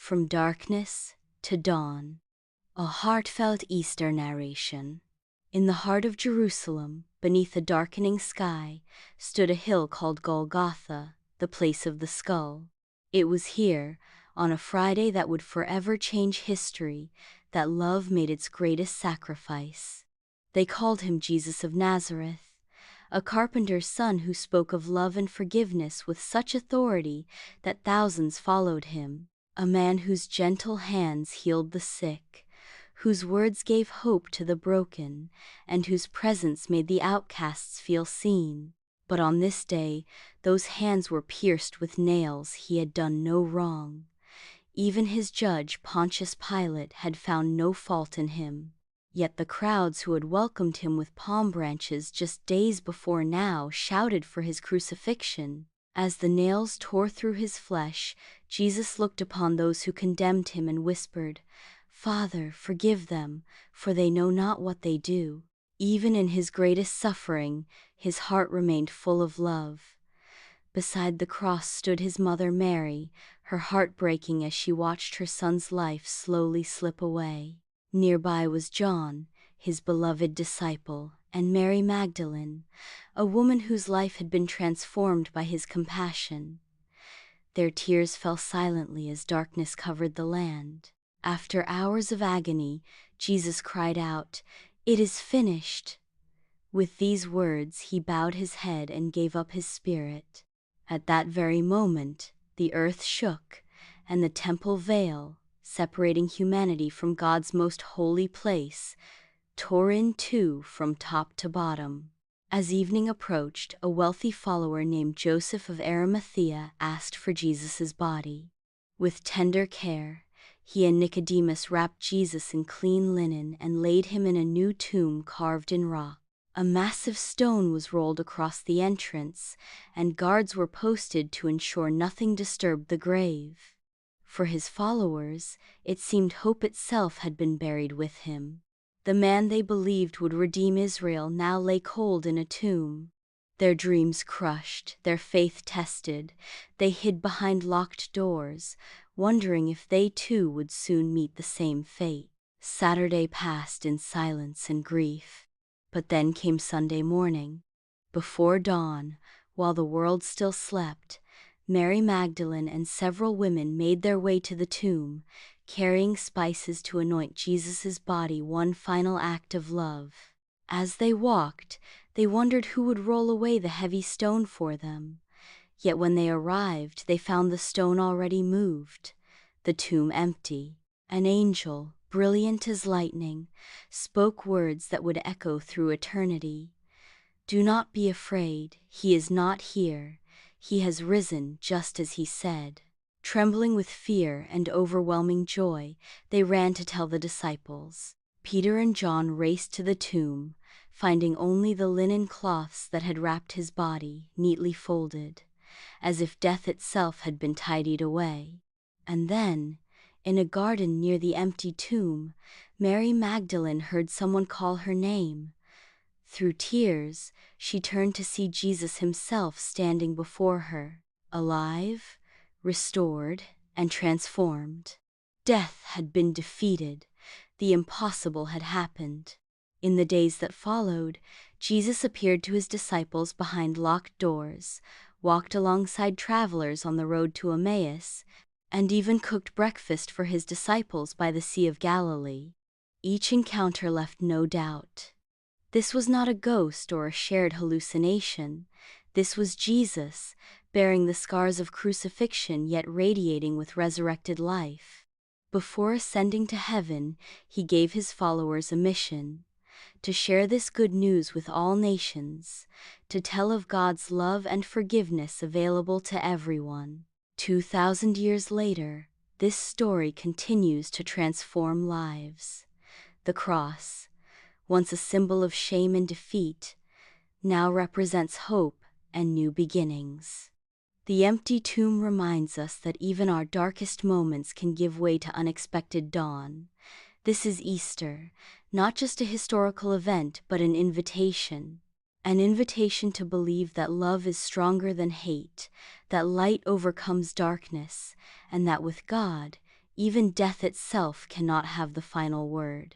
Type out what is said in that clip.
From darkness to dawn. A heartfelt Easter narration. In the heart of Jerusalem, beneath a darkening sky, stood a hill called Golgotha, the place of the skull. It was here, on a Friday that would forever change history, that love made its greatest sacrifice. They called him Jesus of Nazareth, a carpenter's son who spoke of love and forgiveness with such authority that thousands followed him, a man whose gentle hands healed the sick, whose words gave hope to the broken, and whose presence made the outcasts feel seen. But on this day, those hands were pierced with nails. He had done no wrong. Even his judge, Pontius Pilate, had found no fault in him. Yet the crowds who had welcomed him with palm branches just days before now shouted for his crucifixion. As the nails tore through his flesh, Jesus looked upon those who condemned him and whispered, "Father, forgive them, for they know not what they do." Even in his greatest suffering, his heart remained full of love. Beside the cross stood his mother Mary, her heart breaking as she watched her son's life slowly slip away. Nearby was John, his beloved disciple, and Mary Magdalene, a woman whose life had been transformed by his compassion. Their tears fell silently as darkness covered the land. After hours of agony, Jesus cried out, "It is finished." With these words, he bowed his head and gave up his spirit. At that very moment, the earth shook, and the temple veil, separating humanity from God's most holy place, tore in two from top to bottom. As evening approached, a wealthy follower named Joseph of Arimathea asked for Jesus' body. With tender care, he and Nicodemus wrapped Jesus in clean linen and laid him in a new tomb carved in rock. A massive stone was rolled across the entrance, and guards were posted to ensure nothing disturbed the grave. For his followers, it seemed hope itself had been buried with him. The man they believed would redeem Israel now lay cold in a tomb. Their dreams crushed, their faith tested, they hid behind locked doors, wondering if they too would soon meet the same fate. Saturday passed in silence and grief. But then came Sunday morning. Before dawn, while the world still slept, Mary Magdalene and several women made their way to the tomb, carrying spices to anoint Jesus' body, one final act of love. As they walked, they wondered who would roll away the heavy stone for them. Yet when they arrived, they found the stone already moved, the tomb empty. An angel, brilliant as lightning, spoke words that would echo through eternity. "Do not be afraid, he is not here. He has risen just as he said." Trembling with fear and overwhelming joy, they ran to tell the disciples. Peter and John raced to the tomb, finding only the linen cloths that had wrapped his body, neatly folded, as if death itself had been tidied away. And then, in a garden near the empty tomb, Mary Magdalene heard someone call her name. Through tears, she turned to see Jesus himself standing before her, alive, restored, and transformed. Death had been defeated. The impossible had happened. In the days that followed, Jesus appeared to his disciples behind locked doors, walked alongside travelers on the road to Emmaus, and even cooked breakfast for his disciples by the Sea of Galilee. Each encounter left no doubt. This was not a ghost or a shared hallucination. This was Jesus, bearing the scars of crucifixion yet radiating with resurrected life. Before ascending to heaven, he gave his followers a mission: to share this good news with all nations, to tell of God's love and forgiveness available to everyone. 2,000 years later, this story continues to transform lives. The cross, once a symbol of shame and defeat, now represents hope and new beginnings. The empty tomb reminds us that even our darkest moments can give way to unexpected dawn. This is Easter, not just a historical event but an invitation. An invitation to believe that love is stronger than hate, that light overcomes darkness, and that with God, Even death itself cannot have the final word.